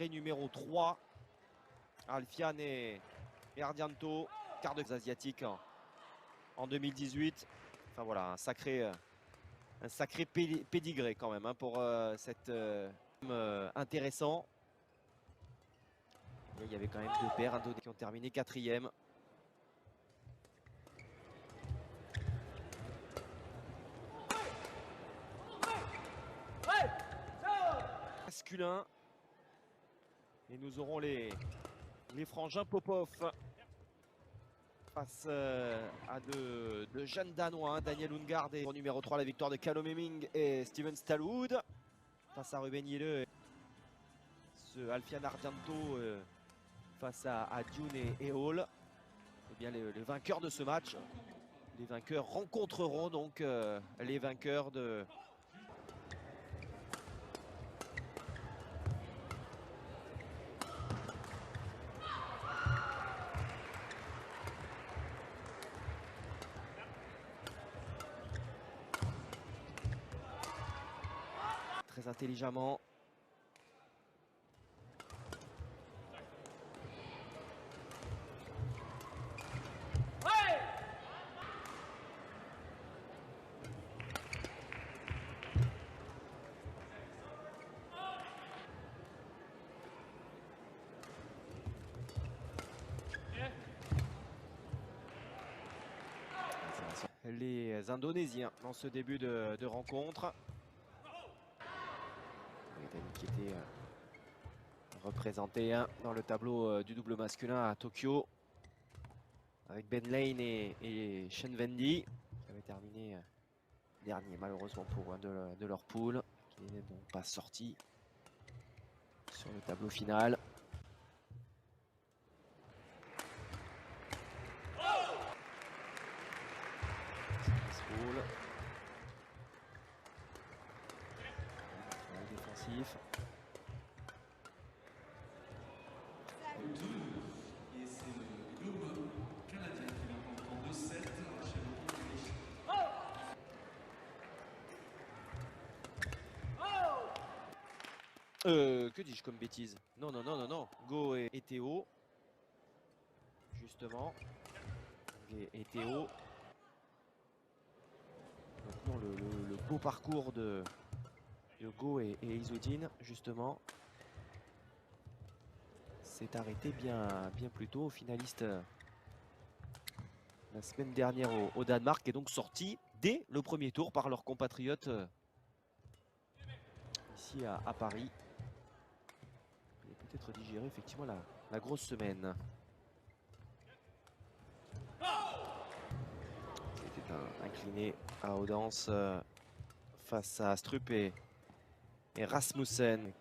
numéro 3. Alfian et Ardianto, quart de asiatique en 2018. Enfin voilà, un sacré pédigré quand même pour cette intéressant. Il y avait quand même deux paires indonésiens qui ont terminé 4e. Masculin. Et nous aurons les frangins Popov face à de jeunes Danois, Daniel Ungard et numéro 3 la victoire de Callum Hemming et Steven Stallwood face à Ruben Yele. Ce Alfian Ardianto face à Dune et Hall. Eh bien les vainqueurs de ce match, les vainqueurs rencontreront donc les vainqueurs de très intelligemment. Les Indonésiens dans ce début de rencontre. Qui était représenté dans le tableau du double masculin à Tokyo avec Ben Lane et Shen Wendy qui avaient terminé dernier malheureusement pour de leur poule, qui n'est donc pas sorti sur le tableau final. Défensif. Et c'est le Globe canadien qui l'emporte en 2-7 chez le que dis-je comme bêtise? Non, non, non, non, non. Go et Théo. Justement. Et Théo. Donc non, le beau parcours de Go et Izudine, justement, s'est arrêté bien plus tôt. Finaliste la semaine dernière au Danemark, et donc sorti dès le premier tour par leurs compatriotes ici à Paris. Et peut-être digérer effectivement la grosse semaine. C'était incliné à Odense face à Strup et Rasmussen.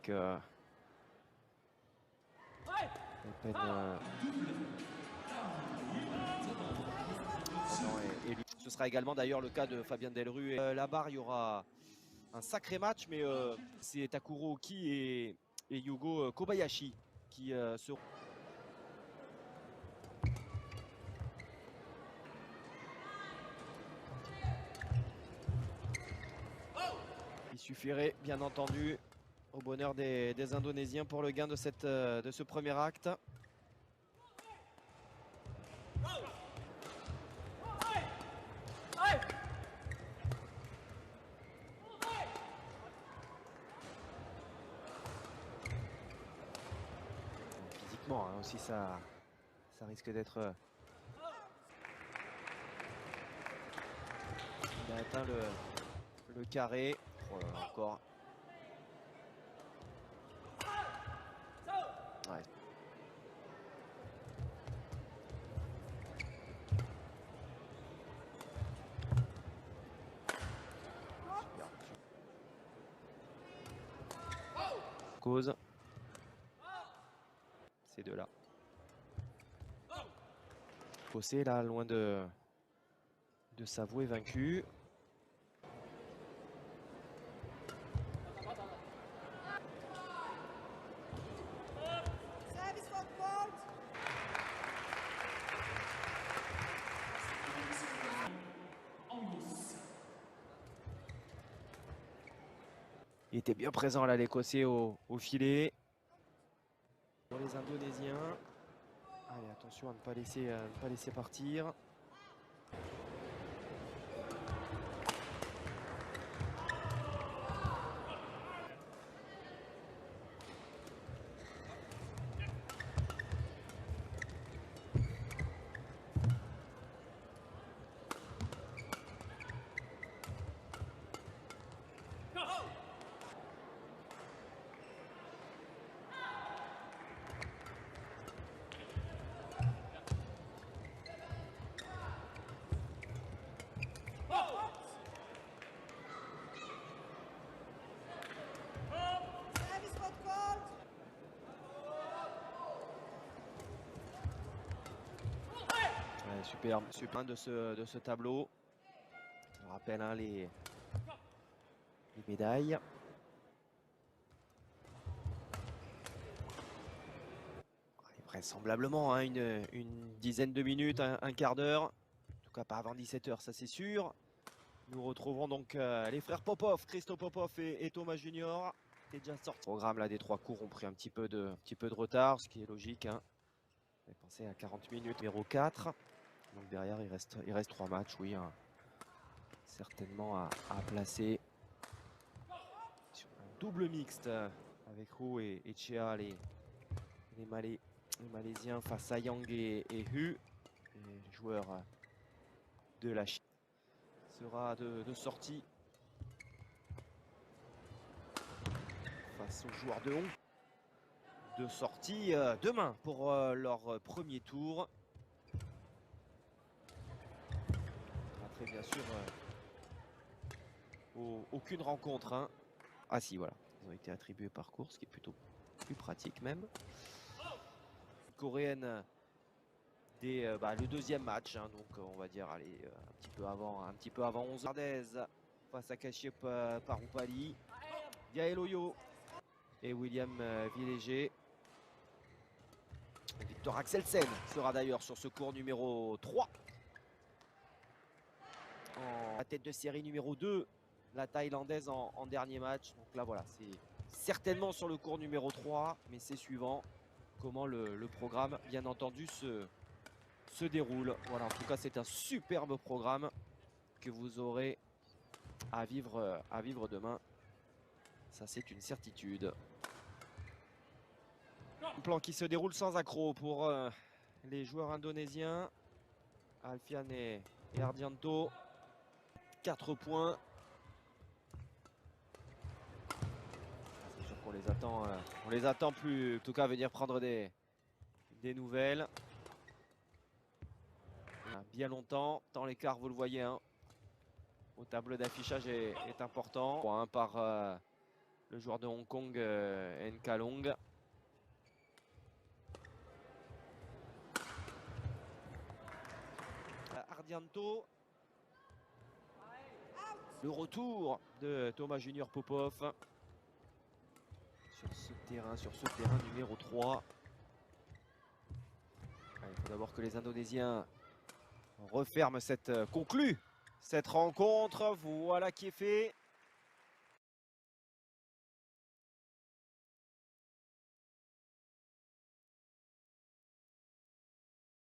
Avec, ce sera également d'ailleurs le cas de Fabien Delru. Là-bas, il y aura un sacré match, mais c'est Takuro Oki et Yugo Kobayashi qui seront. Il suffirait bien entendu au bonheur des Indonésiens pour le gain de ce premier acte. Physiquement hein, aussi ça risque d'être... Il a atteint le carré. Oh là là, encore. Ouais. Cause. Ces deux-là. Fossé là, loin de s'avouer vaincu. Il était bien présent là, l'Écossais au filet. pour les Indonésiens. Allez, attention à ne pas laisser partir. Superbe, super de ce tableau. Je rappelle hein, les médailles. Allez, vraisemblablement hein, une dizaine de minutes, un quart d'heure. En tout cas pas avant 17 h, ça c'est sûr. Nous retrouverons donc les frères Popov, Christo Popov et Thomas Junior. Qui est déjà sorti. Le programme là des 3 cours ont pris un petit peu de retard, ce qui est logique. Hein. On avait pensé à 40 minutes, numéro 4. Donc derrière, il reste 3 matchs, oui, hein, certainement à placer sur un double mixte avec Roux et Chea, les Malaisiens face à Yang et Hu, les joueurs de la Chine. Sera de sortie face aux joueurs de Hong. De sortie demain pour leur premier tour. Après bien sûr aucune rencontre hein. Ah si voilà, ils ont été attribués par course, ce qui est plutôt plus pratique même. Coréenne le deuxième match hein, donc on va dire allez un petit peu avant 11 h face à Kashyap Parupali. Gaël Oyo et William Villéger. Victor Axelsen sera d'ailleurs sur ce cours numéro 3. En tête de série numéro 2, la Thaïlandaise en dernier match. Donc là voilà, c'est certainement sur le cours numéro 3, mais c'est suivant comment le programme bien entendu se déroule. Voilà, en tout cas c'est un superbe programme que vous aurez à vivre demain. Ça c'est une certitude. Un plan qui se déroule sans accroc pour les joueurs indonésiens. Alfian et Ardianto. 4 points. C'est sûr qu'on les attend plus, en tout cas venir prendre des nouvelles. Bien longtemps, tant l'écart vous le voyez hein, au tableau d'affichage est important. Point par le joueur de Hong Kong Nkalong. Ardianto. Le retour de Thomas Junior Popov sur ce terrain numéro 3. Il faut d'abord que les Indonésiens referment concluent cette rencontre. Voilà qui est fait.